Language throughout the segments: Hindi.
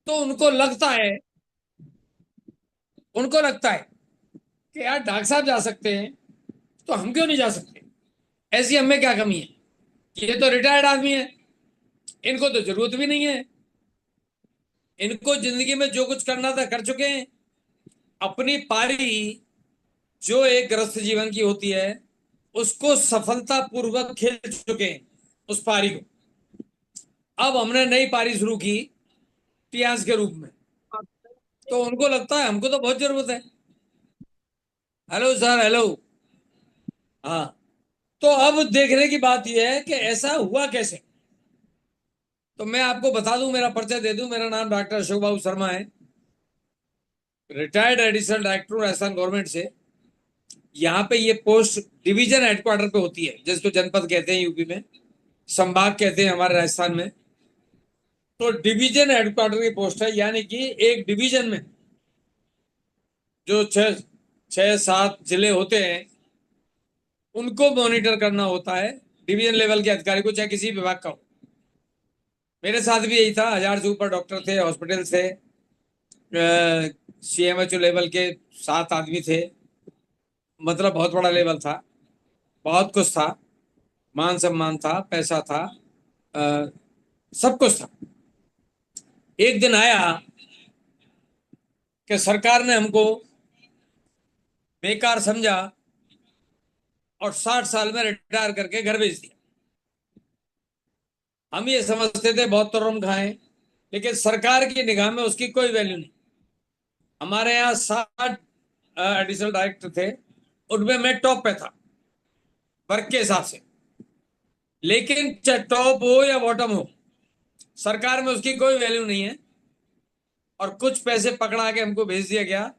तो उनको लगता है कि यार डॉक्टर साहब जा सकते हैं तो हम क्यों नहीं जा सकते। ऐसी हमें क्या कमी है, ये तो रिटायर्ड आदमी है, इनको तो जरूरत भी नहीं है, इनको जिंदगी में जो कुछ करना था कर चुके हैं। अपनी पारी जो एक गृहस्थ जीवन की होती है उसको सफलतापूर्वक खेल चुके हैं उस पारी को। अब हमने नई पारी शुरू की टियास के रूप में, तो उनको लगता है हमको तो बहुत जरूरत है। Hello sir, hello. हाँ। तो अब देखने की बात यह है कि ऐसा हुआ कैसे। तो मैं आपको बता दूं, मेरा परिचय दे दूं, मेरा नाम डॉक्टर अशोक बाबू शर्मा है, retired additional director Rajasthan government से। यहाँ पे ये पोस्ट डिवीजन हेडक्वार्टर पे होती है, जिसको जनपद कहते हैं यूपी में, संभाग कहते हैं हमारे राजस्थान में। तो डिवीजन हेडक्वार्टर की पोस्ट है, यानी कि एक डिवीजन में जो छह छह सात जिले होते हैं उनको मॉनिटर करना होता है, डिवीजन लेवल के अधिकारी को, चाहे किसी विभाग का हो। मेरे साथ भी यही था, 1,000 से ऊपर डॉक्टर थे, हॉस्पिटल से सीएमएचओ लेवल के 7 आदमी थे। मतलब बहुत बड़ा लेवल था, बहुत कुछ था, मान सम्मान था, पैसा था, अ, सब कुछ था। एक दिन आया कि सरकार ने हमको बेकार समझा और 60 साल में रिटायर करके घर भेज दिया। हम ये समझते थे बहुत तुर्रम खाए, लेकिन सरकार की निगाह में उसकी कोई वैल्यू नहीं। हमारे यहाँ 60 एडिशनल डायरेक्टर थे, उनमें मैं टॉप पे था वर्क के हिसाब से। लेकिन चाहे टॉप हो या बॉटम हो, सरकार में उसकी कोई वैल्यू नहीं है। और कुछ पैसे पकड़ा के हमको भेज दिया गया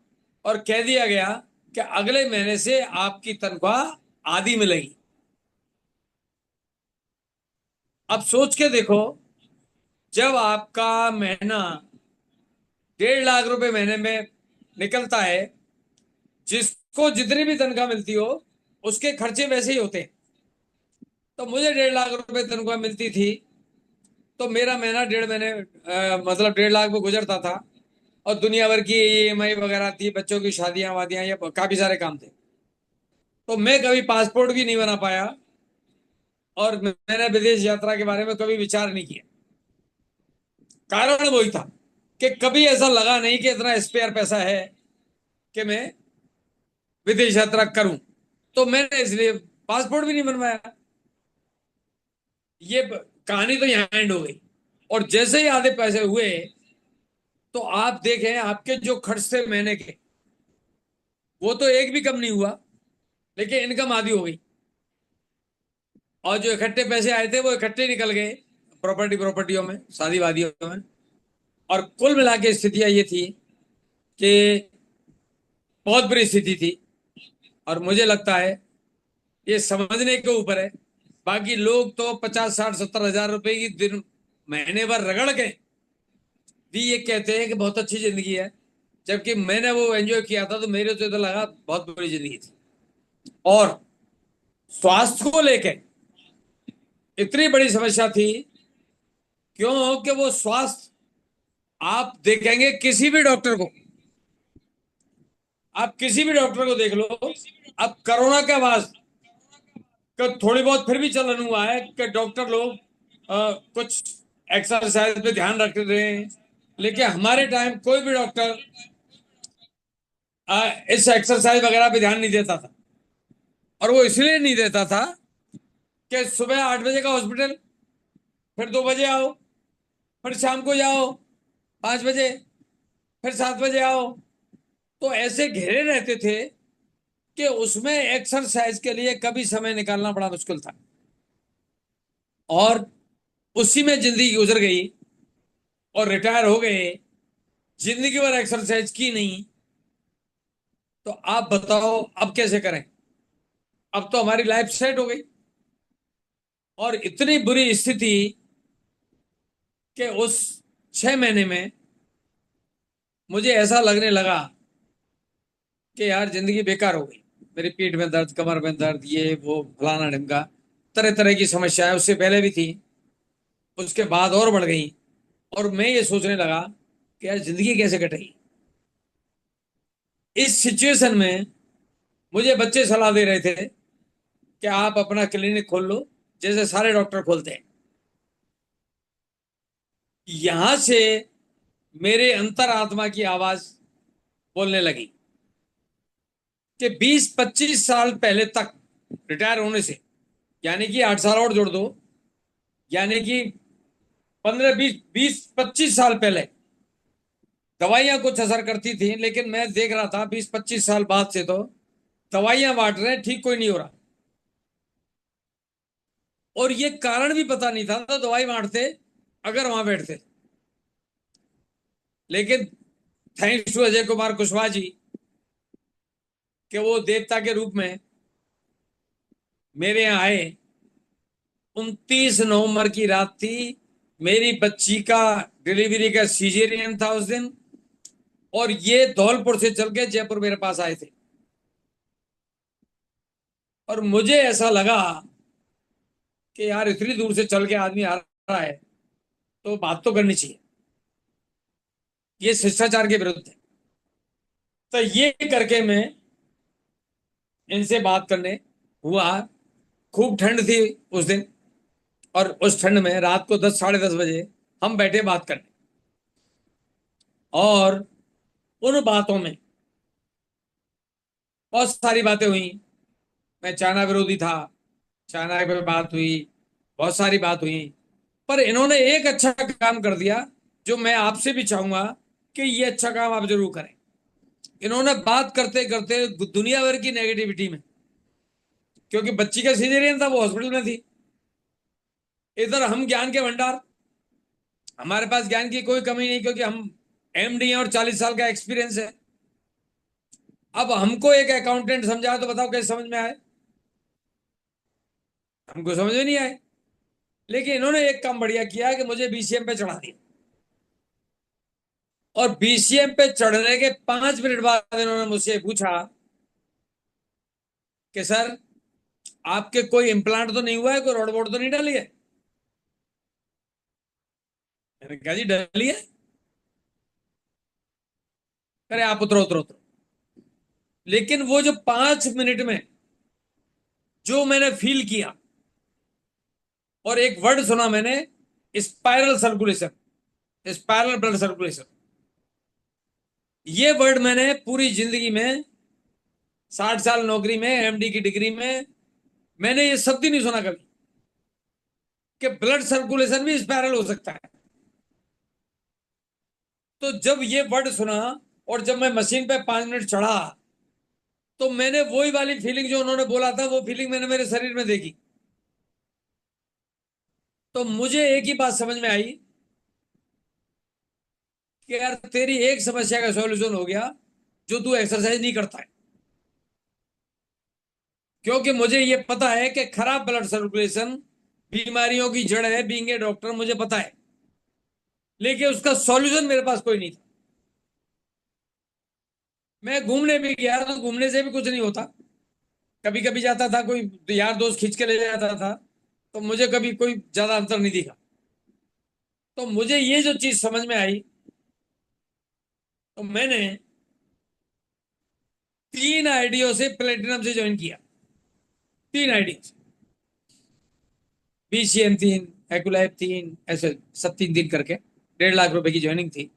और कह दिया गया कि अगले महीने से आपकी तनख्वाह आधी मिलेगी। अब सोच के देखो, जब आपका महीना 1.5 लाख रुपए महीने में निकलता है, जिसको जितनी भी तनख्वाह मिलती हो उसके खर्चे वैसे ही होते हैं। तो मुझे 1.5 लाख रुपए तनख्वाह मिलती थी, तो मेरा महीना 1.5 महीने मतलब 1.5 लाख में गुजरता था। और दुनिया भर की ईएमआई वगैरह थी, बच्चों की शादियां वादियां, या काफी सारे काम थे। तो मैं कभी पासपोर्ट भी नहीं बना पाया और मैंने विदेश यात्रा के बारे में कभी विचार नहीं किया। कारण वही था कि कभी ऐसा लगा नहीं कि इतना स्पेयर पैसा है कि मैं विदेश यात्रा करूं। तो मैंने इसलिए पासपोर्ट भी नहीं बनवाया। ये कहानी तो यहाँ एंड हो गई। और जैसे ही आधे पैसे हुए, तो आप देखें आपके जो खर्च थे महीने के, वो तो एक भी कम नहीं हुआ, लेकिन इनकम आधी हो गई। और जो इकट्ठे पैसे आए थे वो इकट्ठे निकल गए प्रॉपर्टियों में, शादी वादियों में। और कुल मिला के स्थितियां ये थी कि बहुत बुरी स्थिति थी। और मुझे लगता है ये समझने के ऊपर है। बाकी लोग तो 50, 60, 70 हजार रुपए की दिन महीने भर रगड़ के भी ये कहते हैं कि बहुत अच्छी जिंदगी है, जबकि मैंने वो एंजॉय किया था तो मेरे तो लगा बहुत बुरी जिंदगी थी। और स्वास्थ्य को लेके इतनी बड़ी समस्या थी, क्यों कि वो स्वास्थ्य, आप देखेंगे किसी भी डॉक्टर को, आप किसी भी डॉक्टर को देख लो। अब कोरोना के बाद का थोड़ी बहुत फिर भी चलन हुआ है कि डॉक्टर लोग कुछ एक्सरसाइज पे ध्यान रख रहे हैं। लेकिन हमारे टाइम कोई भी डॉक्टर इस एक्सरसाइज वगैरह पे ध्यान नहीं देता था। और वो इसलिए नहीं देता था कि सुबह 8 बजे का हॉस्पिटल, फिर 2 बजे आओ, फिर शाम को जाओ 5 बजे, फिर 7 बजे आओ। तो ऐसे घेरे रहते थे कि उसमें एक्सरसाइज के लिए कभी समय निकालना बड़ा मुश्किल था। और उसी में जिंदगी गुजर गई और रिटायर हो गए, जिंदगी भर एक्सरसाइज की नहीं। तो आप बताओ अब कैसे करें। अब तो हमारी लाइफ सेट हो गई। और इतनी बुरी स्थिति कि उस 6 महीने में मुझे ऐसा लगने लगा कि यार जिंदगी बेकार हो गई। मेरी पीठ में दर्द, कमर में दर्द, ये वो फलाना ढिमका, तरह तरह की समस्याएं उससे पहले भी थी, उसके बाद और बढ़ गई। और मैं ये सोचने लगा कि यार जिंदगी कैसे कटेगी। इस सिचुएशन में मुझे बच्चे सलाह दे रहे थे कि आप अपना क्लिनिक खोल लो जैसे सारे डॉक्टर खोलते हैं। यहां से मेरे अंतरात्मा की आवाज बोलने लगी कि 20-25 साल पहले तक रिटायर होने से, यानी कि 8 साल और जोड़ दो, यानी कि 15-20-25 साल पहले दवाइयां कुछ असर करती थी, लेकिन मैं देख रहा था 20-25 साल बाद से तो दवाइयां बांट रहे हैं, ठीक कोई नहीं हो रहा। और ये कारण भी पता नहीं था तो दवाई बांटते अगर वहां बैठते। लेकिन थैंक्स टू अजय कुमार कुशवाहा जी कि वो देवता के रूप में मेरे यहाँ आए। 29 नवंबर की रात थी, मेरी बच्ची का डिलीवरी का सीजेरियन था उस दिन, और ये धौलपुर से चल के जयपुर मेरे पास आए थे। और मुझे ऐसा लगा कि यार इतनी दूर से चल के आदमी आ रहा है तो बात तो करनी चाहिए, ये शिष्टाचार के विरुद्ध है। तो ये करके मैं इनसे बात करने हुआ। खूब ठंड थी उस दिन, और उस ठंड में रात को 10-10:30 बजे हम बैठे बात करने, और उन बातों में बहुत सारी बातें हुई। मैं चाइना विरोधी था, चाइना पे बात हुई, बहुत सारी बात हुई। पर इन्होंने एक अच्छा काम कर दिया जो मैं आपसे भी चाहूंगा कि ये अच्छा काम आप जरूर करें। इन्होंने बात करते करते दुनिया भर की नेगेटिविटी में, क्योंकि बच्ची का सीजेरियन था, वो हॉस्पिटल में थी, इधर हम ज्ञान के भंडार, हमारे पास ज्ञान की कोई कमी नहीं क्योंकि हम एमडी हैं और 40 साल का एक्सपीरियंस है। अब हमको एक अकाउंटेंट समझाया तो बताओ कैसे समझ में आए? हमको समझ में नहीं आए। लेकिन इन्होंने एक काम बढ़िया किया कि मुझे बीसीएम पे चढ़ा दिया, और बीसीएम पे चढ़ने के 5 मिनट बाद इन्होंने मुझसे पूछा कि सर आपके कोई इम्प्लांट तो नहीं हुआ है, कोई रॉड वोड तो नहीं डाली है? मैंने कहा जी डाली है। अरे आप उतरो उतरो उतरो। लेकिन वो जो 5 मिनट में जो मैंने फील किया, और एक वर्ड सुना मैंने, spiral circulation, spiral blood circulation. ये वर्ड मैंने पूरी जिंदगी में, 60 साल नौकरी में, एमडी की डिग्री में, मैंने ये शब्द ही नहीं सुना कभी कि ब्लड सर्कुलेशन भी स्पाइरल हो सकता है। तो जब ये वर्ड सुना और जब मैं मशीन पे 5 मिनट चढ़ा, तो मैंने वही वाली फीलिंग जो उन्होंने बोला था, वो फीलिंग मैंने मेरे शरीर में देखी। तो मुझे एक ही बात समझ में आई कि यार तेरी एक समस्या का सॉल्यूशन हो गया, जो तू एक्सरसाइज नहीं करता है। क्योंकि मुझे ये पता है कि खराब ब्लड सर्कुलेशन बीमारियों की जड़ है, बीइंग ए डॉक्टर मुझे पता है, लेकिन उसका सॉल्यूशन मेरे पास कोई नहीं था। मैं घूमने भी गया तो घूमने से भी कुछ नहीं होता। कभी कभी जाता था, कोई यार दोस्त खींच के ले जाता था, तो मुझे कभी कोई ज्यादा अंतर नहीं दिखा। तो मुझे ये जो चीज समझ में आई, तो मैंने 3 आईडियो से प्लेटिनम से ज्वाइन किया। 3 आईडी, BCM 3, एक्यूलाइफ 3, ऐसे सब 3 दिन करके 1.5 लाख रुपए की ज्वाइनिंग थी।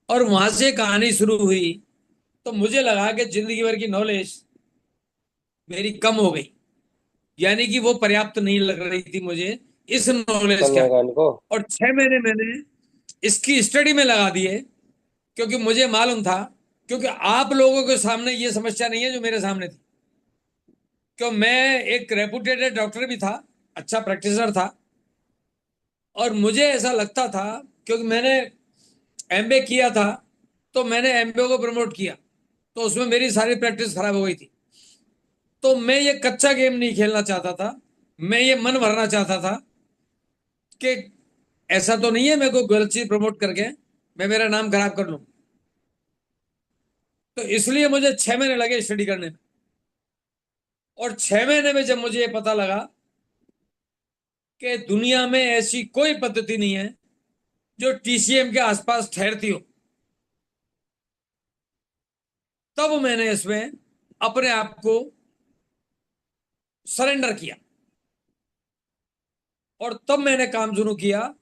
और वहां से कहानी शुरू हुई। तो मुझे लगा कि जिंदगी भर की नॉलेज मेरी कम हो गई, यानी कि वो पर्याप्त नहीं लग रही थी मुझे इस नॉलेज के आगे। कल्याण को। और 6 महीने मैंने इसकी स्टडी में लगा दिए, क्योंकि मुझे मालूम था, क्योंकि आप लोगों के सामने ये समस्या नहीं है जो मेरे सामने थी। क्यों, मैं एक रेपुटेड डॉक्टर भी था, अच्छा प्रैक्टिशनर था, और मुझे ऐसा लगता था, क्योंकि मैंने एमबीए किया था, तो मैंने एमबीए को प्रमोट किया, तो उसमें मेरी सारी प्रैक्टिस खराब हो गई थी। तो मैं ये कच्चा गेम नहीं खेलना चाहता था, मैं ये मन भरना चाहता था कि ऐसा तो नहीं है मैं कोई गलत चीज प्रमोट करके मैं मेरा नाम खराब कर लूं। तो इसलिए मुझे 6 महीने लगे स्टडी करने में। और 6 महीने में जब मुझे ये पता लगा कि दुनिया में ऐसी कोई पद्धति नहीं है जो TCM के आसपास ठहरती हो, तब मैंने इसमें अपने आप को सरेंडर किया और तब मैंने काम शुरू किया।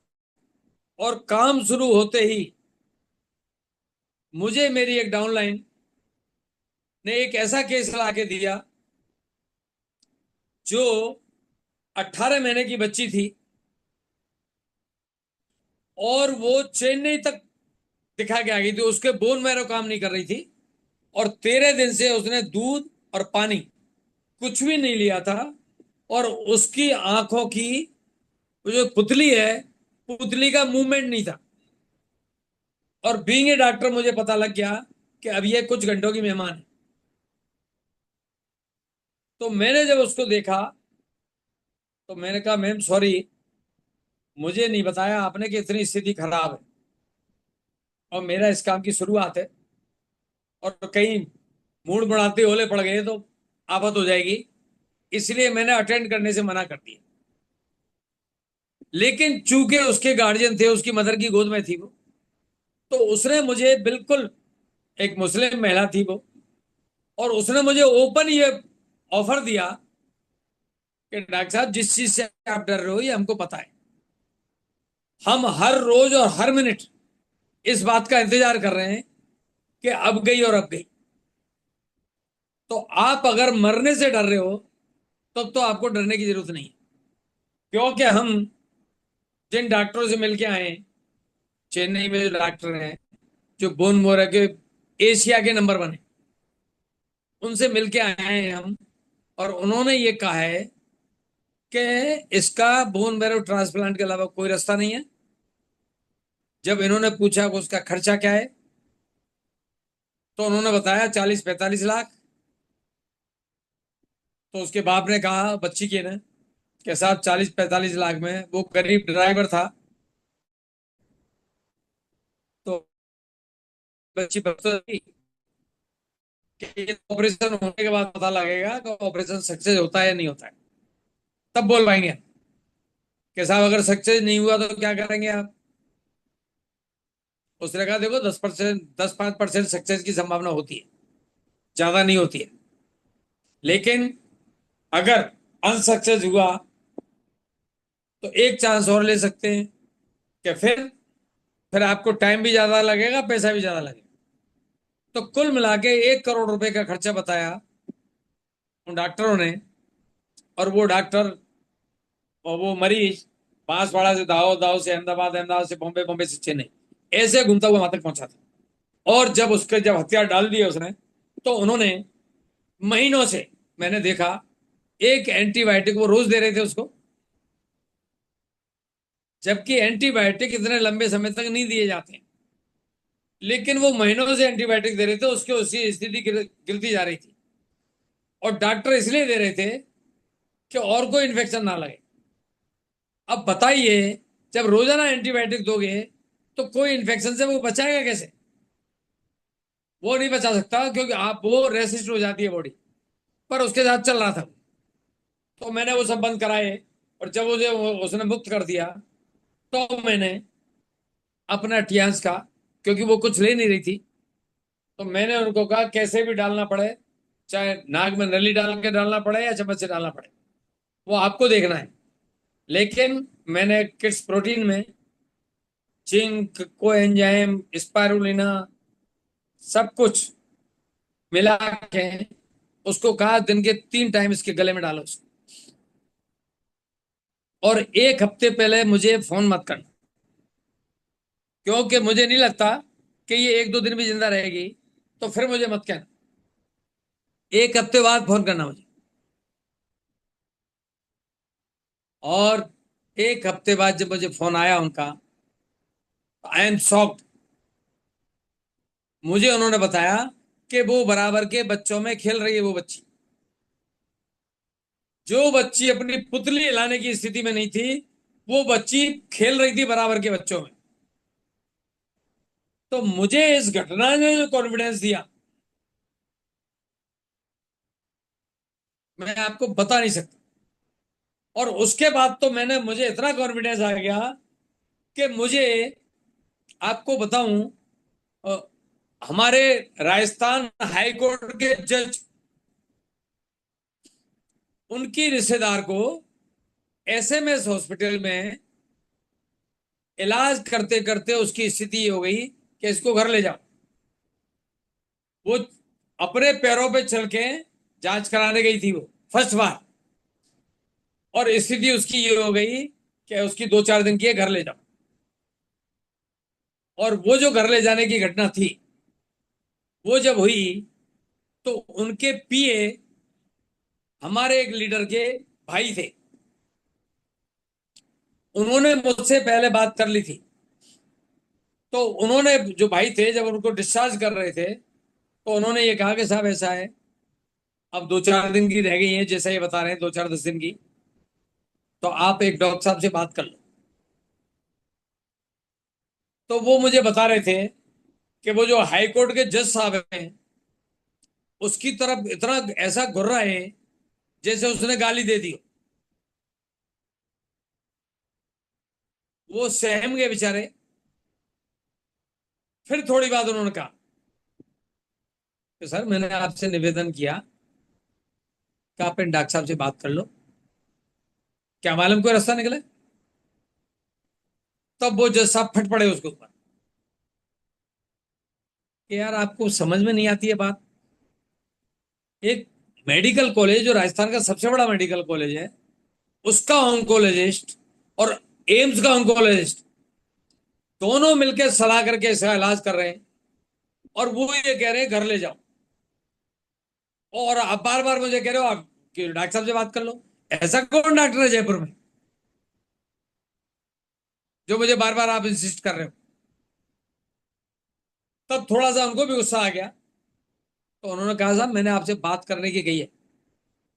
और काम शुरू होते ही मुझे मेरी एक डाउनलाइन ने एक ऐसा केस ला के दिया, जो 18 महीने की बच्ची थी और वो चेन्नई तक दिखा के आ गई थी, उसके बोन मैरो काम नहीं कर रही थी और 13 दिन से उसने दूध और पानी कुछ भी नहीं लिया था। और उसकी आंखों की वो जो पुतली है, पुतली का मूवमेंट नहीं था। और बीइंग ए डॉक्टर मुझे पता लग गया कि अब ये कुछ घंटों की मेहमान है। तो मैंने जब उसको देखा तो मैंने कहा, मैम सॉरी, मुझे नहीं बताया आपने कि इतनी स्थिति खराब है और मेरा इस काम की शुरुआत है, और कहीं मूड बढ़ाते ओले पड़ गए तो आफत हो जाएगी, इसलिए मैंने अटेंड करने से मना कर दिया। लेकिन चूंकि उसके गार्जियन थे, उसकी मदर की गोद में थी वो, तो उसने मुझे बिल्कुल, एक मुस्लिम महिला थी वो, और उसने मुझे ओपन ये ऑफर दिया कि डॉक्टर साहब, जिस चीज से आप डर रहे हो ये हमको पता है। हम हर रोज और हर मिनट इस बात का इंतजार कर रहे हैं कि अब गई और अब गई। तो आप अगर मरने से डर रहे हो तब तो आपको डरने की जरूरत नहीं है। क्योंकि हम जिन डॉक्टरों से मिलके आए हैं, चेन्नई में जो डॉक्टर हैं, जो बोन मोरा के एशिया के नंबर 1 है, उनसे मिलके आए हैं हम, और उन्होंने ये कहा है कि इसका बोन मैरो ट्रांसप्लांट के अलावा कोई रास्ता नहीं है। जब इन्होंने पूछा कि उसका खर्चा क्या है, तो उन्होंने बताया 40-45 लाख। तो उसके बाप ने कहा बच्ची के ने के साथ, 40-45 लाख में वो गरीब ड्राइवर था, तो बच्ची बता कि ऑपरेशन होने के बाद पता लगेगा कि ऑपरेशन सक्सेस होता है या नहीं होता है, तब बोल पाएंगे कि साहब अगर सक्सेस नहीं हुआ तो क्या करेंगे आप। उसने कहा देखो, 10%, 10-5% सक्सेस की संभावना होती है, ज्यादा नहीं होती है। लेकिन अगर अनसक्सेस हुआ तो एक चांस और ले सकते हैं कि फिर आपको टाइम भी ज्यादा लगेगा, पैसा भी ज्यादा लगेगा। तो कुल मिला के 1 करोड़ रुपए का खर्चा बताया उन डॉक्टरों ने। और वो डॉक्टर और वो मरीज बांसवाड़ा से दाहो, दाहो से अहमदाबाद, अहमदाबाद से बॉम्बे, बॉम्बे से चेन्नई, ऐसे घूमता हुआ वहां तक पहुंचा था। और जब हथियार डाल दिए उसने, तो उन्होंने महीनों से, मैंने देखा, एक एंटीबायोटिक वो रोज दे रहे थे उसको, जबकि एंटीबायोटिक इतने लंबे समय तक नहीं दिए जाते। लेकिन वो महीनों से एंटीबायोटिक दे रहे थे, उसकी उसकी स्थिति गिरती जा रही थी। और डॉक्टर इसलिए दे रहे थे कि और कोई इन्फेक्शन ना लगे। अब बताइए, जब रोजाना एंटीबायोटिक दोगे तो कोई इन्फेक्शन से वो बचाएगा कैसे? वो नहीं बचा सकता, क्योंकि आप वो रेसिस्ट हो जाती है बॉडी। पर उसके साथ चल रहा था। तो मैंने वो सब बंद कराए, और जब उसने मुक्त कर दिया, तो मैंने अपना टियांस का, क्योंकि वो कुछ ले नहीं रही थी, तो मैंने उनको कहा कैसे भी डालना पड़े, चाहे नाक में नली डाल के डालना पड़े या चम्मच से डालना पड़े, वो आपको देखना है। लेकिन मैंने किड्स प्रोटीन में जिंक, कोएंजाइम, स्पाइरुलिना, सब कुछ मिला के उसको कहा दिन के 3 टाइम इसके गले में डालो उसको। और 1 हफ्ते पहले मुझे फोन मत करना, क्योंकि मुझे नहीं लगता कि ये 1-2 दिन भी जिंदा रहेगी। तो फिर मुझे मत कहना, 1 हफ्ते बाद फोन करना मुझे। और 1 हफ्ते बाद जब मुझे फोन आया उनका, आई एम शॉक्ड। मुझे उन्होंने बताया कि वो बराबर के बच्चों में खेल रही है। वो बच्ची, जो बच्ची अपनी पुतली हिलाने की स्थिति में नहीं थी, वो बच्ची खेल रही थी बराबर के बच्चों में। तो मुझे इस घटना ने जो कॉन्फिडेंस दिया, मैं आपको बता नहीं सकता। और उसके बाद तो मुझे इतना कॉन्फिडेंस आ गया कि मुझे आपको बताऊं, अ, हमारे राजस्थान हाई कोर्ट के जज, उनकी रिश्तेदार को एसएमएस हॉस्पिटल में इलाज करते करते उसकी स्थिति ये हो गई कि इसको घर ले जाओ। वो अपने पैरों पे चल के जांच कराने गई थी वो फर्स्ट बार, और स्थिति उसकी ये हो गई कि उसकी 2-4 दिन की है, घर ले जाओ। और वो जो घर ले जाने की घटना थी, वो जब हुई तो उनके पीए हमारे एक लीडर के भाई थे। उन्होंने मुझसे पहले बात कर ली थी। तो उन्होंने, जो भाई थे, जब उनको डिस्चार्ज कर रहे थे तो उन्होंने ये कहा कि साहब ऐसा है, अब 2-4 दिन की रह गई है, जैसा ये बता रहे हैं 2-4-10 दिन की, तो आप एक डॉक्टर साहब से बात कर लो। तो वो मुझे बता रहे थे कि वो जो हाई कोर्ट के जज साहब हैं, उसकी तरफ इतना ऐसा घुर रहा है जैसे उसने गाली दे दी हो। वो सहम गए बेचारे। फिर थोड़ी बात उन्होंने कहा कि सर, मैंने आपसे निवेदन किया कि आप इन डॉक्टर साहब से बात कर लो, क्या मालूम कोई रास्ता निकले। तब वो जज साहब फट पड़े उसके ऊपर कि यार, आपको समझ में नहीं आती है बात। एक मेडिकल कॉलेज, जो राजस्थान का सबसे बड़ा मेडिकल कॉलेज है, उसका ऑन्कोलॉजिस्ट और एम्स का ऑन्कोलॉजिस्ट दोनों मिलकर सलाह करके इसका इलाज कर रहे हैं, और वो ये कह रहे हैं घर ले जाओ। और आप बार बार मुझे कह रहे हो आप कि डॉक्टर साहब से बात कर लो। ऐसा कौन डॉक्टर है जयपुर में जो मुझे बार बार आप इंसिस्ट कर रहे हो। तब थोड़ा सा उनको भी गुस्सा आ गया। तो उन्होंने कहा साहब, मैंने आपसे बात करने की कही है,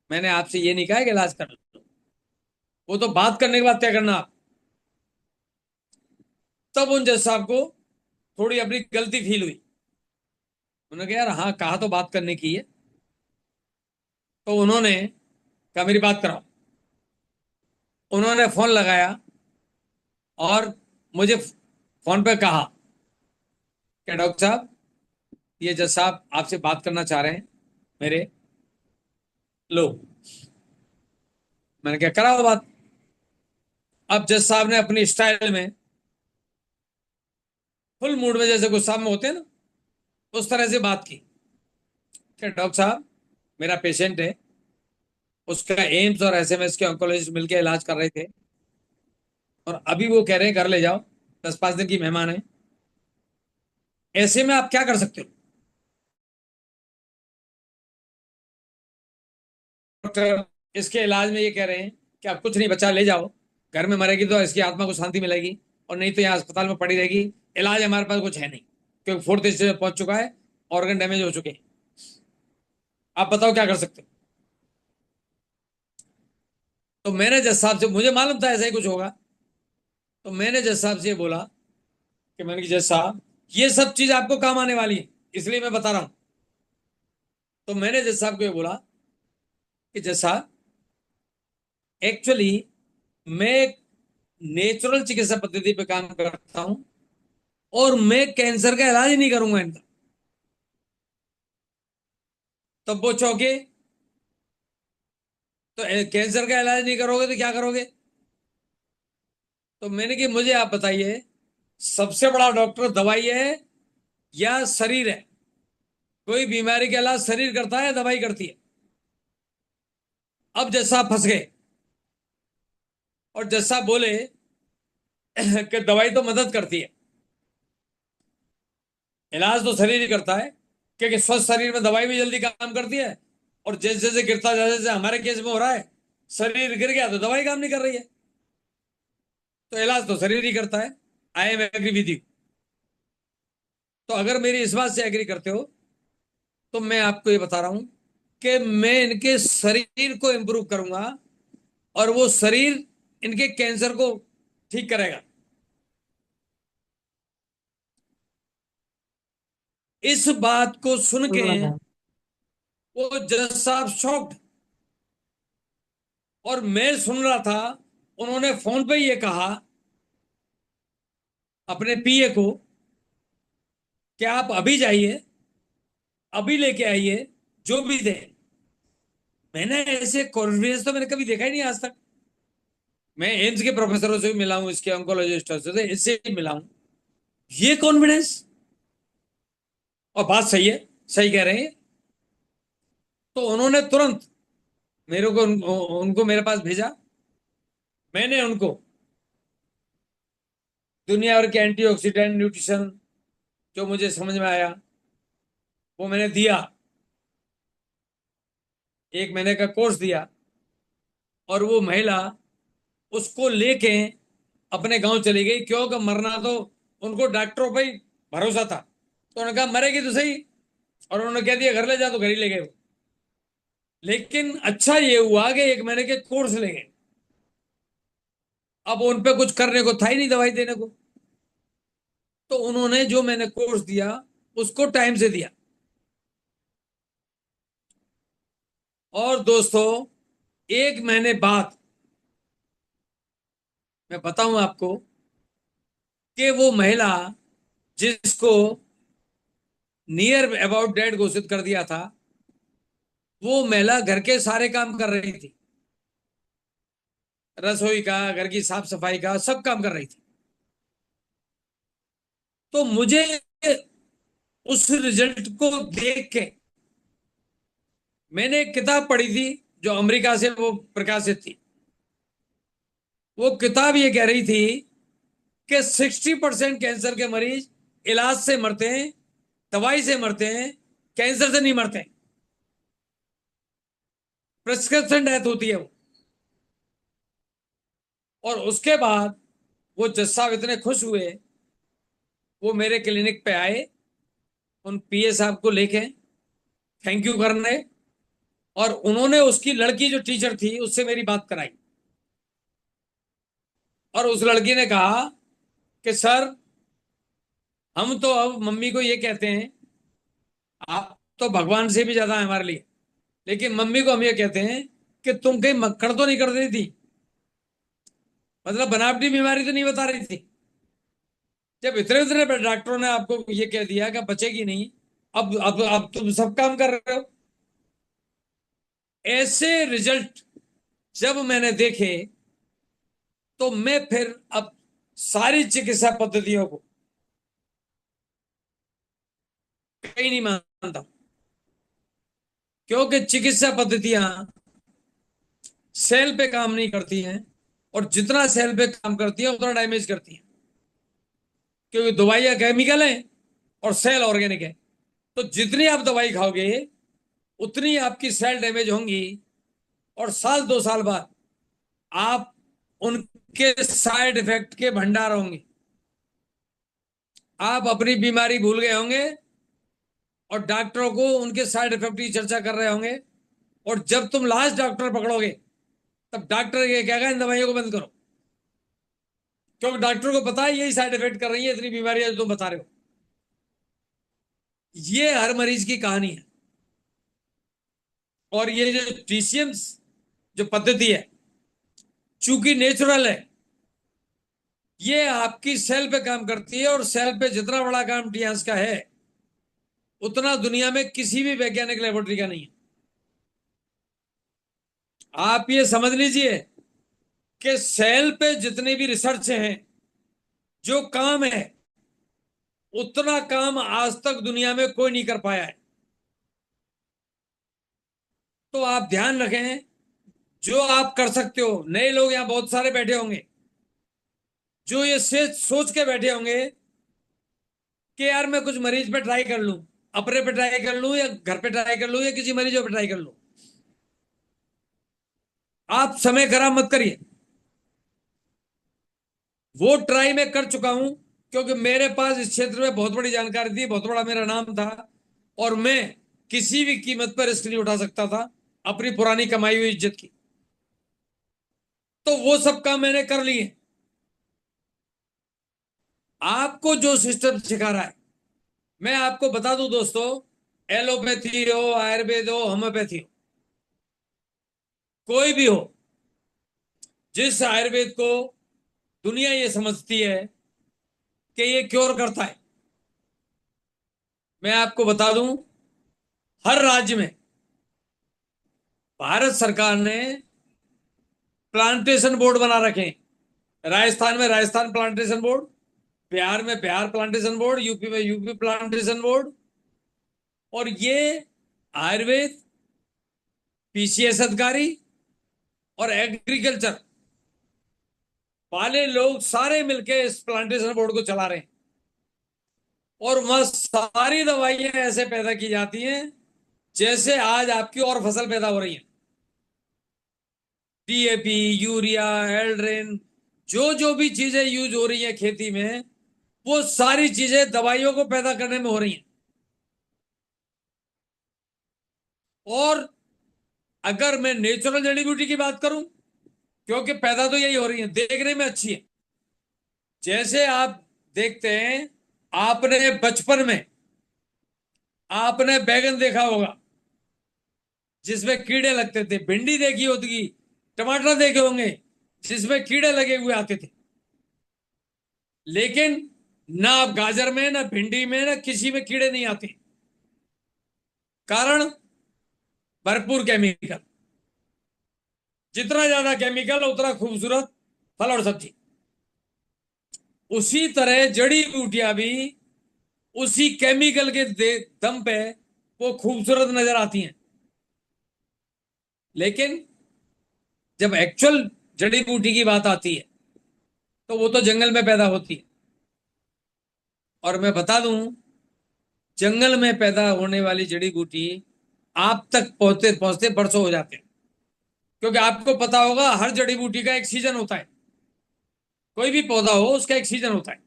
मैंने आपसे ये नहीं कहा कि इलाज कर लो। वो तो बात करने के बाद क्या करना आप। तब उन जज साहब को थोड़ी अपनी गलती फील हुई। उन्होंने कहा यार, हाँ, कहा तो बात करने की है। तो उन्होंने कहा मेरी बात कराओ। उन्होंने फोन लगाया और मुझे फोन पे कहा कि डॉक्टर साहब, ये जज साहब आपसे बात करना चाह रहे हैं मेरे। लो, मैंने क्या, कराओ बात। अब जज साहब ने अपनी स्टाइल में, फुल मूड में, जैसे गुस्सा में होते हैं ना, उस तरह से बात की कि डॉक्टर साहब, मेरा पेशेंट है, उसका एम्स और एसएमएस के ऑन्कोलॉजिस्ट मिलकर इलाज कर रहे थे, और अभी वो कह रहे हैं घर ले जाओ, 10-5 दिन की मेहमान है। ऐसे में आप क्या कर सकते हो। डॉक्टर इसके इलाज में ये कह रहे हैं कि आप कुछ नहीं, बच्चा ले जाओ, घर में मरेगी तो इसकी आत्मा को शांति मिलेगी, और नहीं तो यहाँ अस्पताल में पड़ी रहेगी। इलाज हमारे पास कुछ है नहीं, क्योंकि फोर्थ स्टेज में पहुंच चुका है, ऑर्गन डैमेज हो चुके हैं। आप बताओ क्या कर सकते हो। तो मैंने जज साहब से, मुझे मालूम था ऐसा ही कुछ होगा, तो मैंने जज साहब से ये बोला कि मैंने कि जज साहब, ये सब चीज आपको काम आने वाली है, इसलिए मैं बता रहा हूं। तो मैंने जज साहब को ये बोला कि जज साहब, एक्चुअली मैं एक नेचुरल चिकित्सा पद्धति पे काम करता हूं, और मैं कैंसर का इलाज ही नहीं करूंगा इनका। तब वो चौंके। तो कैंसर का इलाज नहीं करोगे तो क्या करोगे। तो मैंने कि मुझे आप बताइए, सबसे बड़ा डॉक्टर दवाई है या शरीर है। कोई बीमारी का इलाज शरीर करता है, दवाई करती है। अब जैसा फंस गए, और जैसा बोले कि दवाई तो मदद करती है, इलाज तो शरीर ही करता है, क्योंकि स्वस्थ शरीर में दवाई भी जल्दी काम करती है। और जैसे जैसे गिरता, जैसे जैसे हमारे केस में हो रहा है, शरीर गिर गया तो दवाई काम नहीं कर रही है, तो इलाज तो शरीर ही करता है। I am agree with you. तो अगर मेरी इस बात से एग्री करते हो, तो मैं आपको ये बता रहा हूं कि मैं इनके शरीर को इंप्रूव करूंगा, और वो शरीर इनके कैंसर को ठीक करेगा। इस बात को सुन के वो जज साहब शॉक्ड, और मैं सुन रहा था। उन्होंने फोन पे ये कहा अपने पीए को कि आप अभी जाइए, अभी लेके आइए, जो भी दे। मैंने ऐसे कॉन्फिडेंस तो मैंने कभी देखा ही नहीं आज तक। मैं एम्स के प्रोफेसरों से भी मिला हूं, इसके ऑन्कोलॉजिस्टों से, इससे भी मिला हूं। ये कॉन्फिडेंस! और बात सही है, सही कह रहे हैं। तो उन्होंने तुरंत मेरे को उनको मेरे पास भेजा। मैंने उनको दुनिया भर के एंटीऑक्सीडेंट न्यूट्रिशन जो मुझे समझ में आया वो मैंने दिया। 1 महीने का कोर्स दिया। और वो महिला उसको लेके अपने गांव चली गई, क्योंकि मरना तो उनको डॉक्टरों पे ही भरोसा था। तो उन्होंने कहा मरेगी तो सही, और उन्होंने कह दिया घर ले जा, तो घर ही ले गए वो। लेकिन अच्छा ये हुआ कि 1 महीने के कोर्स ले गए। अब उन पे कुछ करने को था ही नहीं, दवाई देने को। तो उन्होंने जो मैंने कोर्स दिया उसको टाइम से दिया। और दोस्तों, 1 महीने बाद मैं बताऊं आपको कि वो महिला जिसको नियर अबाउट डेड घोषित कर दिया था, वो महिला घर के सारे काम कर रही थी। रसोई का, घर की साफ सफाई का, सब काम कर रही थी। तो मुझे उस रिजल्ट को देख के, मैंने एक किताब पढ़ी थी जो अमेरिका से वो प्रकाशित थी। वो किताब ये कह रही थी कि 60% कैंसर के मरीज इलाज से मरते हैं, दवाई से मरते हैं, कैंसर से नहीं मरते। प्रिस्क्रिप्शन डेथ होती है वो। और उसके बाद वो जज साहब इतने खुश हुए, वो मेरे क्लिनिक पे आए उन पीए साहब को लेके थैंक यू करने। और उन्होंने उसकी लड़की जो टीचर थी उससे मेरी बात कराई। और उस लड़की ने कहा कि सर, हम तो अब मम्मी को ये कहते हैं, आप तो भगवान से भी ज्यादा है हमारे लिए, लेकिन मम्मी को हम ये कहते हैं कि तुम कहीं मक्खड़ तो नहीं कर रही थी, मतलब बनावटी बीमारी तो नहीं बता रही थी, जब इतने इतने डॉक्टरों ने आपको ये कह दिया कि बचेगी नहीं। अब तुम सब काम कर रहे हो। ऐसे रिजल्ट जब मैंने देखे, तो मैं फिर अब सारी चिकित्सा पद्धतियों को कहीं नहीं मानता, क्योंकि चिकित्सा पद्धतियां सेल पे काम नहीं करती हैं। और जितना सेल पे काम करती है उतना डैमेज करती है, क्योंकि दवाइयां केमिकल है और सेल ऑर्गेनिक है। तो जितनी आप दवाई खाओगे उतनी आपकी सेल डैमेज होंगी। और साल 2 साल बाद आप उनके साइड इफेक्ट के भंडार होंगे। आप अपनी बीमारी भूल गए होंगे और डॉक्टरों को उनके साइड इफेक्ट की चर्चा कर रहे होंगे। और जब तुम लास्ट डॉक्टर पकड़ोगे, तब डॉक्टर ये कहेगा इन दवाइयों को बंद करो, क्योंकि डॉक्टर को पता है यही साइड इफेक्ट कर रही है इतनी बीमारियां जो तुम बता रहे हो। ये हर मरीज की कहानी है। और ये जो टीसीएम जो पद्धति है, चूंकि नेचुरल है, ये आपकी सेल पे काम करती है। और सेल पे जितना बड़ा काम टीएस का है, उतना दुनिया में किसी भी वैज्ञानिक लेबोरेटरी का नहीं है। आप ये समझ लीजिए कि सेल पे जितने भी रिसर्च हैं, जो काम है, उतना काम आज तक दुनिया में कोई नहीं कर पाया है। तो आप ध्यान रखें, जो आप कर सकते हो। नए लोग यहां बहुत सारे बैठे होंगे जो ये सोच के बैठे होंगे कि यार मैं कुछ मरीज पे ट्राई कर लूं, अपने पे ट्राई कर लूं या घर पे ट्राई कर लूं या किसी मरीजों पे ट्राई कर लूं। आप समय खराब मत करिए। वो ट्राई मैं कर चुका हूं, क्योंकि मेरे पास इस क्षेत्र में बहुत बड़ी जानकारी थी, बहुत बड़ा मेरा नाम था। और मैं किसी भी कीमत पर रिस्क नहीं उठा सकता था अपनी पुरानी कमाई हुई इज्जत की। तो वो सब काम मैंने कर लिए। आपको जो सिस्टम सिखा रहा है, मैं आपको बता दूं दोस्तों, एलोपैथी हो, आयुर्वेद हो, होम्योपैथी हो, कोई भी हो, जिस आयुर्वेद को दुनिया ये समझती है कि ये क्योर करता है, मैं आपको बता दूं, हर राज्य में भारत सरकार ने प्लांटेशन बोर्ड बना रखे हैं। राजस्थान में राजस्थान प्लांटेशन बोर्ड, बिहार में बिहार प्लांटेशन बोर्ड, यूपी में यूपी प्लांटेशन बोर्ड। और ये आयुर्वेद, पीसीएस अधिकारी और एग्रीकल्चर वाले लोग सारे मिलके इस प्लांटेशन बोर्ड को चला रहे हैं। और वह सारी दवाइयां ऐसे पैदा की जाती हैं जैसे आज आपकी और फसल पैदा हो रही है। डीएपी, यूरिया, एल्ड्रेन, जो जो भी चीजें यूज हो रही है खेती में, वो सारी चीजें दवाइयों को पैदा करने में हो रही हैं। और अगर मैं नेचुरल जड़ी बूटी की बात करूं, क्योंकि पैदा तो यही हो रही है, देखने में अच्छी है। जैसे आप देखते हैं, आपने बचपन में आपने बैगन देखा होगा जिसमें कीड़े लगते थे, भिंडी देखी होगी, टमाटर देखे होंगे जिसमें कीड़े लगे हुए आते थे। लेकिन ना आप गाजर में, ना भिंडी में, ना किसी में कीड़े नहीं आते। कारण भरपूर केमिकल। जितना ज्यादा केमिकल उतना खूबसूरत फल और सब्जी। उसी तरह जड़ी बूटियां भी उसी केमिकल के दम पे वो खूबसूरत नजर आती हैं। लेकिन जब एक्चुअल जड़ी बूटी की बात आती है तो वो तो जंगल में पैदा होती है। और मैं बता दूं, जंगल में पैदा होने वाली जड़ी बूटी आप तक पहुंचते पहुंचते बरसों हो जाते हैं। क्योंकि आपको पता होगा, हर जड़ी बूटी का एक सीजन होता है। कोई भी पौधा हो उसका एक सीजन होता है,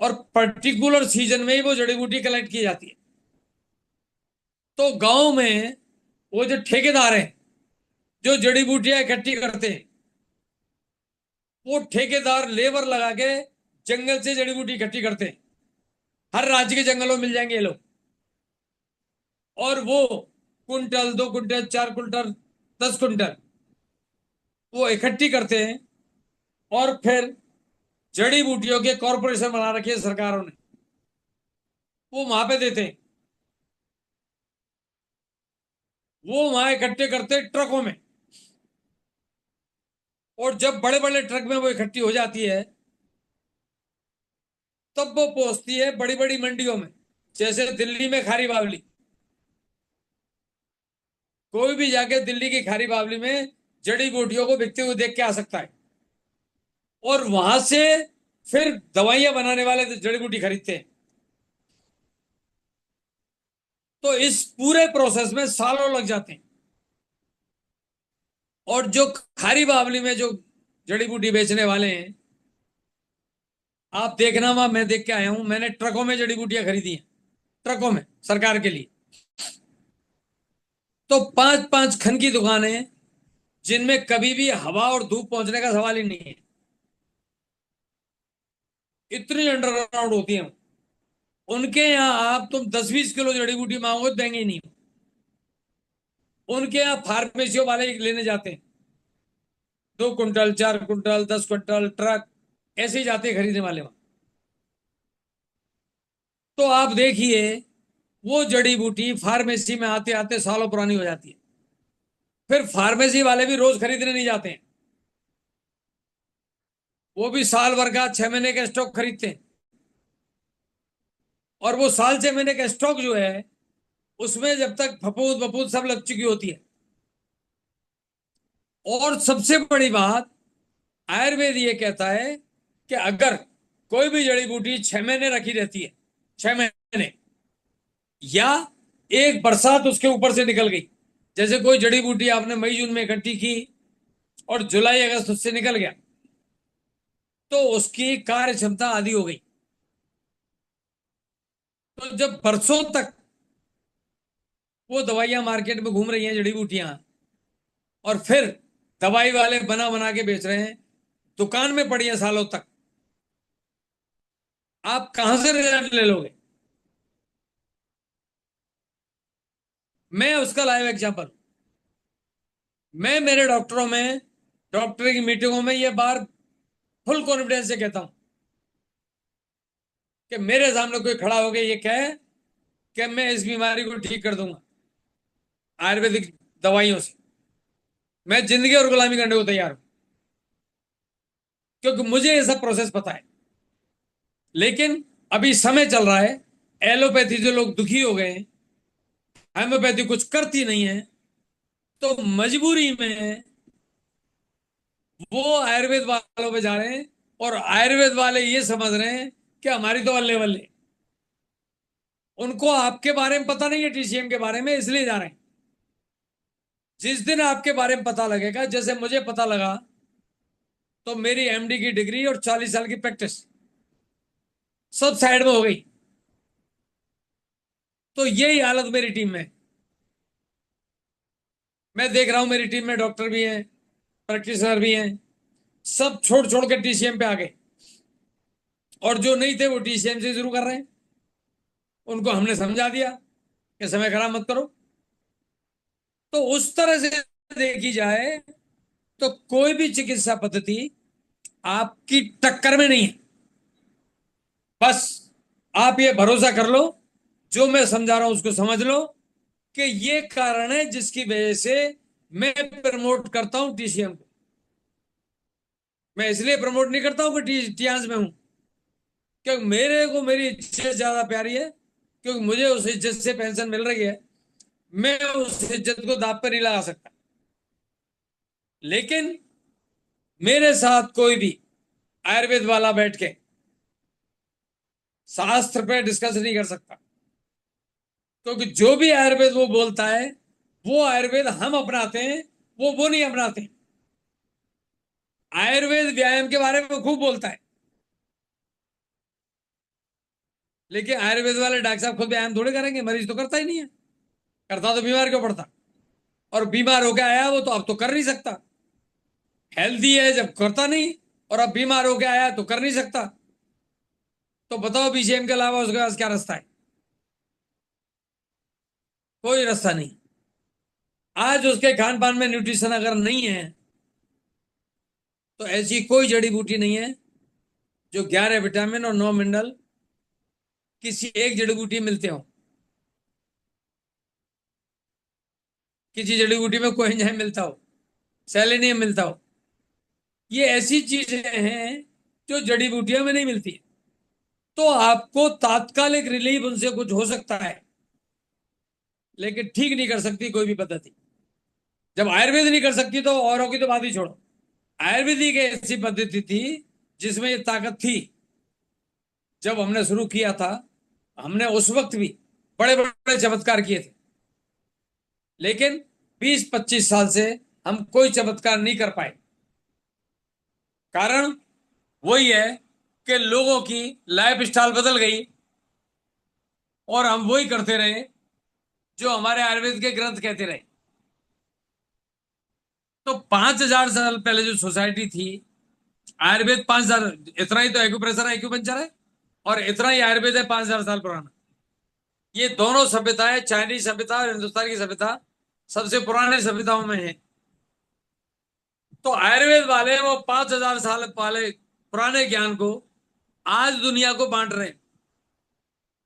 और पर्टिकुलर सीजन में ही वो जड़ी बूटी कलेक्ट की जाती है। तो गांव में वो जो ठेकेदार हैं जो जड़ी बूटियां इकट्ठी करते हैं, वो ठेकेदार लेबर लगा के जंगल से जड़ी बूटी इकट्ठी करते हैं। हर राज्य के जंगलों में मिल जाएंगे ये लोग। और वो कुंटल, 2 कुंटल, 4 कुंटल, 10 कुंटल वो इकट्ठी करते हैं। और फिर जड़ी बूटियों के कॉरपोरेशन बना रखी है सरकारों ने, वो वहां पे देते हैं। वो वहां इकट्ठे करते हैं ट्रकों में। और जब बड़े बड़े ट्रक में वो इकट्ठी हो जाती है, तब वो पहुंचती है बड़ी बड़ी मंडियों में। जैसे दिल्ली में खारी बावली, कोई भी जाके दिल्ली की खारी बावली में जड़ी बूटियों को बिकते हुए देख के आ सकता है। और वहां से फिर दवाइयां बनाने वाले जड़ी बूटी खरीदते हैं। तो इस पूरे प्रोसेस में सालों लग जाते हैं। और जो खारी बावली में जो जड़ी बूटी बेचने वाले हैं, आप देखना, वहां मैं देख के आया हूं, मैंने ट्रकों में जड़ी बूटियां खरीदी हैं, ट्रकों में, सरकार के लिए। तो 5-5 खन की दुकानें, जिनमें कभी भी हवा और धूप पहुंचने का सवाल ही नहीं है। इतनी अंडरग्राउंड होती हैं। उनके यहाँ आप तुम 10-20 किलो जड़ी बूटी मांगो तो देंगे ही नहीं। उनके यहाँ फार्मेसियों वाले लेने जाते हैं, 2 कुंटल, 4 कुंटल, 10 कुंटल ट्रक ऐसे ही जाते हैं खरीदने वाले वहां। तो आप देखिए, वो जड़ी बूटी फार्मेसी में आते आते सालों पुरानी हो जाती है। फिर फार्मेसी वाले भी रोज खरीदने नहीं जाते हैं, वो भी साल भर का 6 महीने का स्टॉक खरीदते हैं। और वो साल 6 महीने का स्टॉक जो है, उसमें जब तक फफूंद वफूंद सब लग चुकी होती है। और सबसे बड़ी बात, आयुर्वेद ये कहता है कि अगर कोई भी जड़ी बूटी 6 महीने रखी रहती है, 6 महीने, या एक बरसात उसके ऊपर से निकल गई, जैसे कोई जड़ी बूटी आपने मई जून में इकट्ठी की और जुलाई अगस्त उससे निकल गया, तो उसकी कार्य क्षमता आधी हो गई। तो जब बरसों तक वो दवाइयां मार्केट में घूम रही हैं, जड़ी बूटियां, और फिर दवाई वाले बना बना के बेच रहे हैं, दुकान में पड़ी है सालों तक, आप कहां से रिजल्ट ले लोगे? मैं उसका लाइव एग्जांपल। मैं मेरे डॉक्टरों में, डॉक्टर की मीटिंगों में ये बार फुल कॉन्फिडेंस से कहता हूं कि मेरे सामने कोई खड़ा हो गया ये कहे कि मैं इस बीमारी को ठीक कर दूंगा आयुर्वेदिक दवाइयों से। मैं जिंदगी और गुलामी करने को तैयार हूं, क्योंकि मुझे ये सब प्रोसेस पता है। लेकिन अभी समय चल रहा है, एलोपैथी से लोग दुखी हो गए हैं, होम्योपैथी कुछ करती नहीं है, तो मजबूरी में वो आयुर्वेद वालों पे जा रहे हैं, और आयुर्वेद वाले ये समझ रहे हैं कि हमारी तो अल्ले वल्ले। उनको आपके बारे में पता नहीं है, टीसीएम के बारे में, इसलिए जा रहे हैं। जिस दिन आपके बारे में पता लगेगा, जैसे मुझे पता लगा, तो मेरी एमडी की डिग्री और 40 साल की प्रैक्टिस सब साइड में हो गई। तो यही हालत मेरी टीम में है। मैं देख रहा हूं मेरी टीम में डॉक्टर भी हैं, प्रैक्टिशनर भी हैं, सब छोड़ छोड़ के टीसीएम पे आ गए, और जो नहीं थे वो टीसीएम से शुरू कर रहे हैं। उनको हमने समझा दिया कि समय खराब मत करो। तो उस तरह से देखी जाए तो कोई भी चिकित्सा पद्धति आपकी टक्कर में नहीं है। बस आप ये भरोसा कर लो, जो मैं समझा रहा हूं उसको समझ लो, कि ये कारण है जिसकी वजह से मैं प्रमोट करता हूं टीसीएम को। मैं इसलिए प्रमोट नहीं करता हूं कि टियांस में हूं, क्योंकि मेरे को मेरी इज्जत ज्यादा प्यारी है, क्योंकि मुझे उस इज्जत से पेंशन मिल रही है। मैं उस इज्जत को दांव पर नहीं लगा सकता। लेकिन मेरे साथ कोई भी आयुर्वेद वाला बैठ के शास्त्र पे डिस्कस नहीं कर सकता, क्योंकि जो भी आयुर्वेद वो बोलता है, वो आयुर्वेद हम अपनाते हैं, वो नहीं अपनाते। आयुर्वेद व्यायाम के बारे में खूब बोलता है, लेकिन आयुर्वेद वाले डॉक्टर साहब खुद व्यायाम थोड़े करेंगे, मरीज तो करता ही नहीं है। करता तो बीमार क्यों पड़ता? और बीमार होकर आया वो तो अब तो कर नहीं सकता। हेल्दी है जब करता नहीं, और अब बीमार होकर आया तो कर नहीं सकता। तो बताओ बीसीएम के अलावा उसके पास क्या रास्ता है? कोई रास्ता नहीं। आज उसके खान पान में न्यूट्रिशन अगर नहीं है, तो ऐसी कोई जड़ी बूटी नहीं है जो 11 विटामिन और 9 मिनरल किसी एक जड़ी बूटी मिलते हो। किसी जड़ी बूटी में कोई एंजाइम मिलता हो, सेलेनियम मिलता हो। ये ऐसी चीजें हैं जो जड़ी बूटियों में नहीं मिलती। तो आपको तात्कालिक रिलीफ उनसे कुछ हो सकता है, लेकिन ठीक नहीं कर सकती कोई भी पद्धति। जब आयुर्वेद नहीं कर सकती तो औरों की तो बात ही छोड़ो। आयुर्वेदिक एक ऐसी पद्धति थी जिसमें ये ताकत थी। जब हमने शुरू किया था, हमने उस वक्त भी बड़े बड़े चमत्कार किए थे, लेकिन 20-25 साल से हम कोई चमत्कार नहीं कर पाए। कारण वही है कि लोगों की लाइफ स्टाइल बदल गई, और हम वही करते रहे जो हमारे आयुर्वेद के ग्रंथ कहते रहे। तो 5,000 साल पहले जो सोसाइटी थी, आयुर्वेद 5,000, इतना ही तो एक्यूप्रेशर है, एक्यूपंचर है, और इतना ही आयुर्वेद है 5,000 साल पुराना। ये दोनों सभ्यताएं, चाइनीज सभ्यता और हिंदुस्तान की सभ्यता, सबसे पुराने सभ्यताओं में है। तो आयुर्वेद वाले वो 5,000 साल पहले पुराने ज्ञान को आज दुनिया को बांट रहे हैं।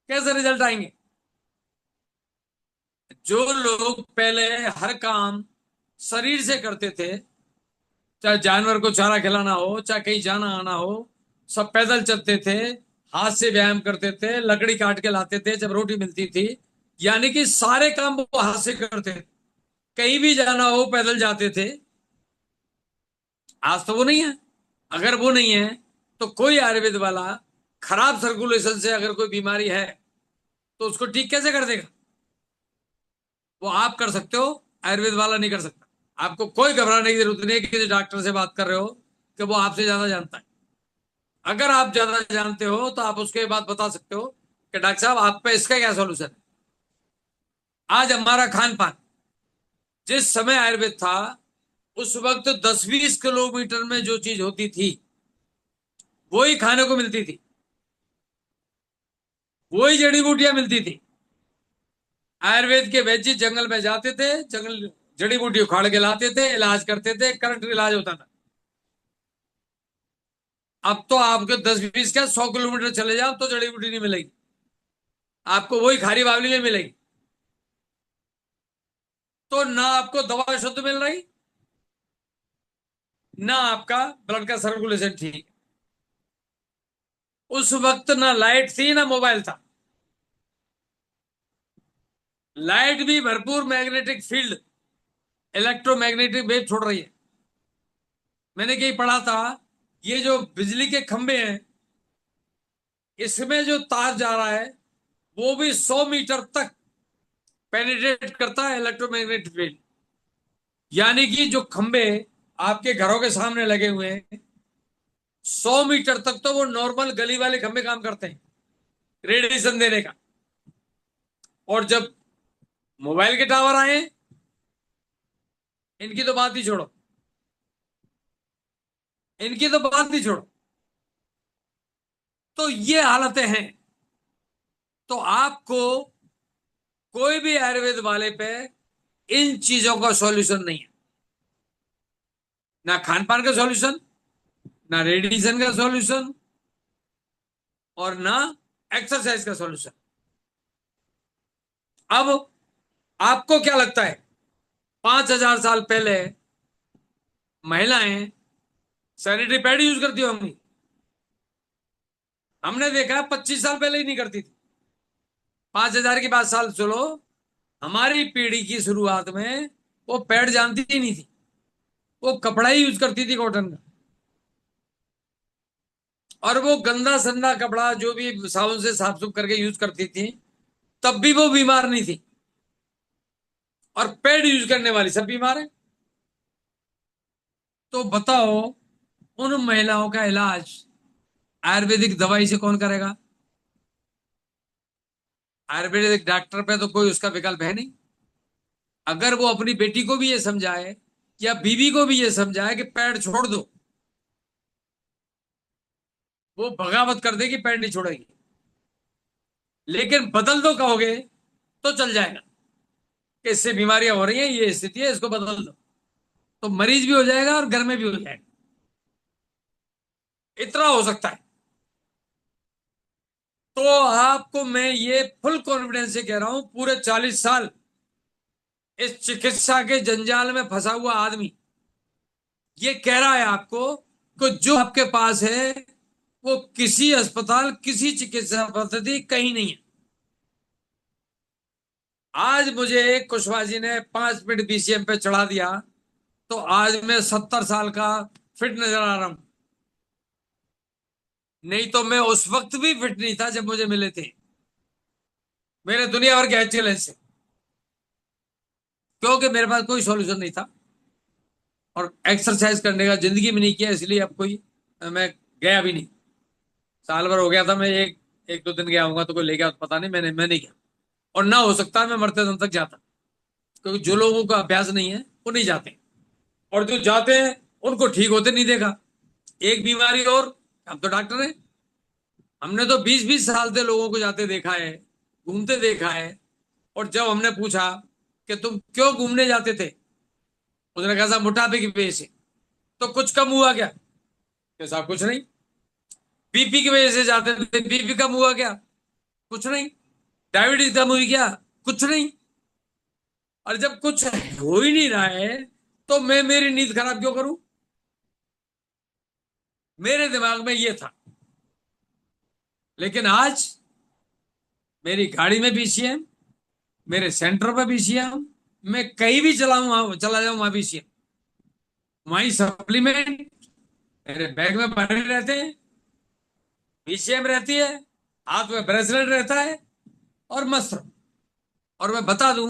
कैसे रिजल्ट आएंगे? जो लोग पहले हर काम शरीर से करते थे, चाहे जानवर को चारा खिलाना हो, चाहे कहीं जाना आना हो, सब पैदल चलते थे, हाथ से व्यायाम करते थे, लकड़ी काट के लाते थे जब रोटी मिलती थी। यानी कि सारे काम वो हाथ से करते थे, कहीं भी जाना हो पैदल जाते थे। आज तो वो नहीं है। अगर वो नहीं है, तो कोई आयुर्वेद वाला खराब सर्कुलेशन से अगर कोई बीमारी है, तो उसको ठीक कैसे कर देगा? वो आप कर सकते हो, आयुर्वेद वाला नहीं कर सकता। आपको कोई घबराने की जरूरत नहीं है कि किसी डॉक्टर से बात कर रहे हो कि वो आपसे ज्यादा जानता है। अगर आप ज्यादा जानते हो तो आप उसके बाद बता सकते हो कि डॉक्टर साहब आप पे इसका क्या सोल्यूशन है। आज हमारा खान पान, जिस समय आयुर्वेद था उस वक्त 10-20 किलोमीटर में जो चीज होती थी वही खाने को मिलती थी, वही जड़ी बूटियां मिलती थी। आयुर्वेद के वैद्य जंगल में जाते थे, जंगल जड़ी बूटी उखाड़ के लाते थे, इलाज करते थे, करंट इलाज होता था। अब तो आपके 10-20 क्या 100 किलोमीटर चले जाओ तो जड़ी बूटी नहीं मिलेगी। आपको वही खारी बावली में मिलेगी। तो ना आपको दवा शुद्ध मिल रही, ना आपका ब्लड का सर्कुलेशन ठीक। उस वक्त ना लाइट थी ना मोबाइल था। लाइट भी भरपूर मैग्नेटिक फील्ड, इलेक्ट्रोमैग्नेटिक वेव छोड़ रही है। मैंने कहीं पढ़ा था, ये जो बिजली के खंभे हैं, इसमें जो तार जा रहा है वो भी 100 मीटर तक पेनिट्रेट करता है इलेक्ट्रोमैग्नेटिक फील्ड। यानी कि जो खंभे आपके घरों के सामने लगे हुए हैं, 100 मीटर तक तो वो नॉर्मल गली वाले खंभे काम करते हैं रेडिएशन देने का। और जब मोबाइल के टावर आए, इनकी तो बात ही छोड़ो, इनकी तो बात ही छोड़ो। तो ये हालतें हैं। तो आपको कोई भी आयुर्वेद वाले पे इन चीजों का सॉल्यूशन नहीं है। ना खान पान का सॉल्यूशन, ना रेडिएशन का सॉल्यूशन, और ना एक्सरसाइज का सॉल्यूशन। अब आपको क्या लगता है, 5,000 साल पहले महिलाएं सैनिटरी पैड यूज करती होंगी? हमने देखा 25 साल पहले ही नहीं करती थी। 5,000 की बात साल चलो, हमारी पीढ़ी की शुरुआत में वो पैड जानती ही नहीं थी, वो कपड़ा ही यूज करती थी कॉटन का। और वो गंदा संदा कपड़ा जो भी साबुन से साफ सुफ करके यूज करती थी, तब भी वो बीमार नहीं थी। और पैड यूज करने वाली सब बीमार है। तो बताओ, उन महिलाओं का इलाज आयुर्वेदिक दवाई से कौन करेगा? आयुर्वेदिक डॉक्टर पे तो कोई उसका विकल्प है नहीं। अगर वो अपनी बेटी को भी ये समझाए या बीवी को भी ये समझाए कि पैड छोड़ दो, वो बगावत कर देगी, पैड नहीं छोड़ेगी। लेकिन बदल दो कहोगे तो चल जाएगा कि इससे बीमारियां हो रही हैं, ये स्थिति है, इसको बदल दो, तो मरीज भी हो जाएगा और घर में भी हो जाएगा। इतना हो सकता है। तो आपको मैं ये फुल कॉन्फिडेंस से कह रहा हूं, पूरे 40 साल इस चिकित्सा के जंजाल में फंसा हुआ आदमी ये कह रहा है आपको कि जो आपके पास है वो किसी अस्पताल, किसी चिकित्सा पद्धति कहीं नहीं है। आज मुझे कुशवाहा जी ने 5 मिनट बीसीएम पे चढ़ा दिया, तो आज मैं 70 साल का फिट नजर आ रहा हूं। नहीं तो मैं उस वक्त भी फिट नहीं था जब मुझे मिले थे, मेरे दुनिया भर के चैलेंज से। क्योंकि मेरे पास कोई सॉल्यूशन नहीं था, और एक्सरसाइज करने का जिंदगी में नहीं किया, इसलिए अब कोई मैं गया भी नहीं। साल भर हो गया था, मैं एक एक दो दिन गया होऊंगा तो कोई ले गया तो पता नहीं, मैं नहीं गया। और ना हो सकता मैं मरते दम तक जाता, क्योंकि जो लोगों का अभ्यास नहीं है वो नहीं जाते, और जो जाते हैं उनको ठीक होते नहीं देखा। एक बीमारी और, हम तो डॉक्टर हैं, हमने तो 20-20 साल से लोगों को जाते देखा है, घूमते देखा है। और जब हमने पूछा कि तुम क्यों घूमने जाते थे, उसने कहा साहब मोटापे की वजह से। तो कुछ कम हुआ क्या? कि साहब कुछ नहीं। बीपी की वजह से जाते थे, बीपी कम हुआ क्या? कुछ नहीं। डायबिटीज कम हुई क्या? कुछ नहीं। और जब कुछ हो ही नहीं रहा है, तो मैं मेरी नींद खराब क्यों करूं? मेरे दिमाग में ये था। लेकिन आज मेरी गाड़ी में बीसीएम, मेरे सेंटर पर बीसीएम, मैं कहीं भी चला जाऊं वहां बीसीएम, वहीं सप्लीमेंट मेरे बैग में भरे रहते हैं, बीसीएम रहती है, हाथ में ब्रेसलेट रहता है, और मस्त रहो। और मैं बता दूं,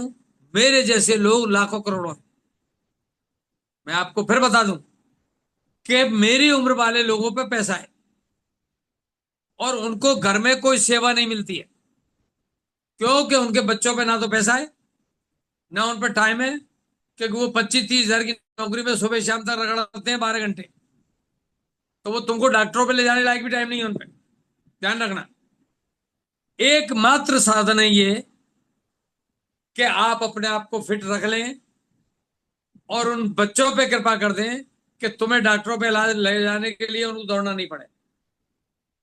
मेरे जैसे लोग लाखों करोड़ों हैं। मैं आपको फिर बता दूं कि मेरी उम्र वाले लोगों पे पैसा है, और उनको घर में कोई सेवा नहीं मिलती है, क्योंकि उनके बच्चों पे ना तो पैसा है, ना उन पर टाइम है। क्योंकि वो 25-30 हजार की नौकरी में सुबह शाम तक रगड़ते हैं 12 घंटे, तो वो तुमको डॉक्टरों पे ले जाने लायक भी टाइम नहीं है उन पे। ध्यान रखना, एकमात्र साधन है ये कि आप अपने आप को फिट रख लें, और उन बच्चों पे कृपा कर दें कि तुम्हें डॉक्टरों पे इलाज ले जाने के लिए उनको दौड़ना नहीं पड़े,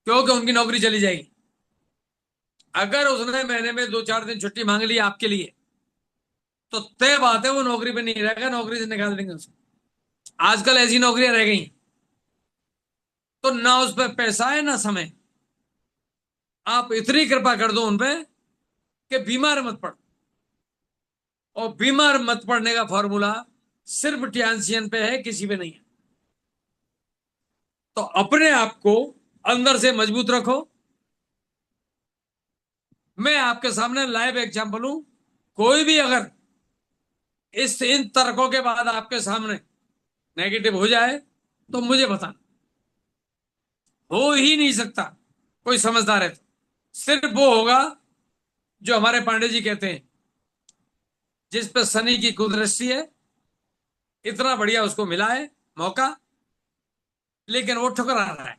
क्योंकि उनकी नौकरी चली जाएगी। अगर उसने महीने में 2-4 दिन छुट्टी मांग ली आपके लिए, तो तय बात है वो नौकरी पे नहीं रहेगा, नौकरी से निकाल देंगे उसको। आजकल ऐसी नौकरियां रह गई, तो ना उस पर पैसा है ना समय। आप इतनी कृपा कर दो उनपे कि बीमार मत पड़। और बीमार मत पड़ने का फॉर्मूला सिर्फ टियानसियन पे है, किसी पे नहीं है। तो अपने आप को अंदर से मजबूत रखो। मैं आपके सामने लाइव एग्जांपल हूं। कोई भी अगर इन तर्कों के बाद आपके सामने नेगेटिव हो जाए तो मुझे बता। हो ही नहीं सकता। कोई समझदार है तो सिर्फ वो होगा जो हमारे पांडे जी कहते हैं, जिस पे शनि की कुदृष्टि है। इतना बढ़िया उसको मिला है मौका, लेकिन वो ठुकरा रहा है,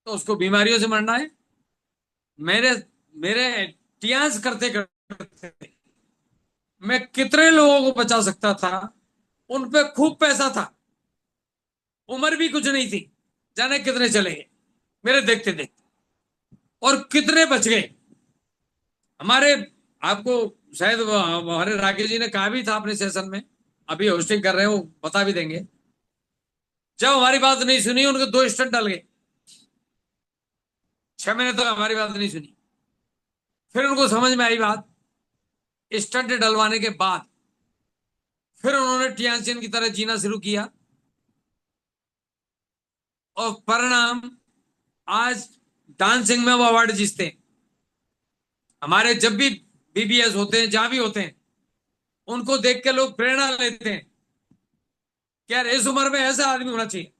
तो उसको बीमारियों से मरना है। मेरे मेरे टियास करते करते मैं कितने लोगों को बचा सकता था। उन पे खूब पैसा था, उम्र भी कुछ नहीं थी, जाने कितने चले गए मेरे देखते देखते, और कितने बच गए हमारे। आपको शायद हमारे राकेश जी ने कहा भी था अपने सेशन में, अभी होस्टिंग कर रहे हो, बता भी देंगे। जब हमारी बात नहीं सुनी, उनके 2 स्टंट डल गए। 6 महीने तक हमारी बात नहीं सुनी। फिर उनको समझ में आई बात। स्टंट डलवाने के बाद फिर उन्होंने टियानचिन की तरह जीना शुरू किया, और परिणाम आज डांसिंग में वो अवार्ड जीतते हैं। हमारे जब भी बीबीएस होते हैं, जहां भी होते हैं, उनको देख के लोग प्रेरणा लेते हैं कि यार इस उम्र में ऐसा आदमी होना चाहिए।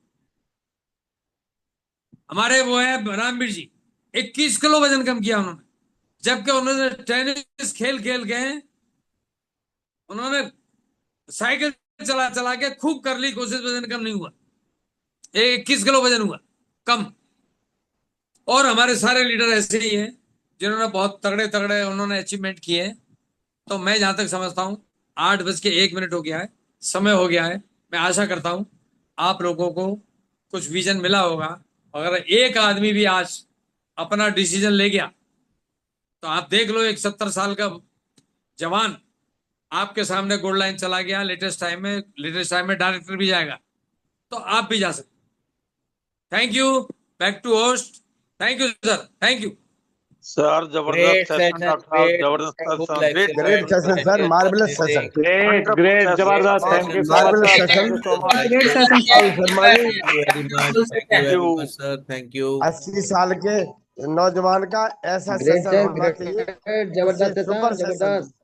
हमारे वो है रामवीर जी, 21 किलो वजन कम किया उन्होंने, जबकि उन्होंने टेनिस खेल खेल के, उन्होंने साइकिल चला चला के खूब कर ली कोशिश, वजन कम नहीं हुआ। 21 किलो वजन हुआ कम। और हमारे सारे लीडर ऐसे ही हैं जिन्होंने बहुत तगड़े तगड़े उन्होंने अचीवमेंट किए हैं। तो मैं जहां तक समझता हूं, 8:01 हो गया है, समय हो गया है। मैं आशा करता हूं आप लोगों को कुछ विजन मिला होगा। अगर एक आदमी भी आज अपना डिसीजन ले गया, तो आप देख लो, एक 70 साल का जवान आपके सामने गोल्ड लाइन चला गया, लेटेस्ट टाइम में डायरेक्टर भी जाएगा, तो आप भी जा सकते। Thank you. Back to host. Thank you sir, thank you. Sir जबरदस्त Great सेशन session, डॉक्टर साहब, great. जबरदस्त Full session, great great excellent. Session sir, marvellous session, Fantastic. Great great जबरदस्त, Great thank you session, so much marvellous sir, sir. Thank session. You so much. Great Fantastic. Session Rahul Sharma ji, Thank you very much. Thank you very much, sir. Thank you. 80 साल के नौजवान का ऐसा ग्रेट सेशन सर, होना चाहिए, ग्रेट उससे जबरदस्त सुपर सेशन, सेशन। जबरदस्त।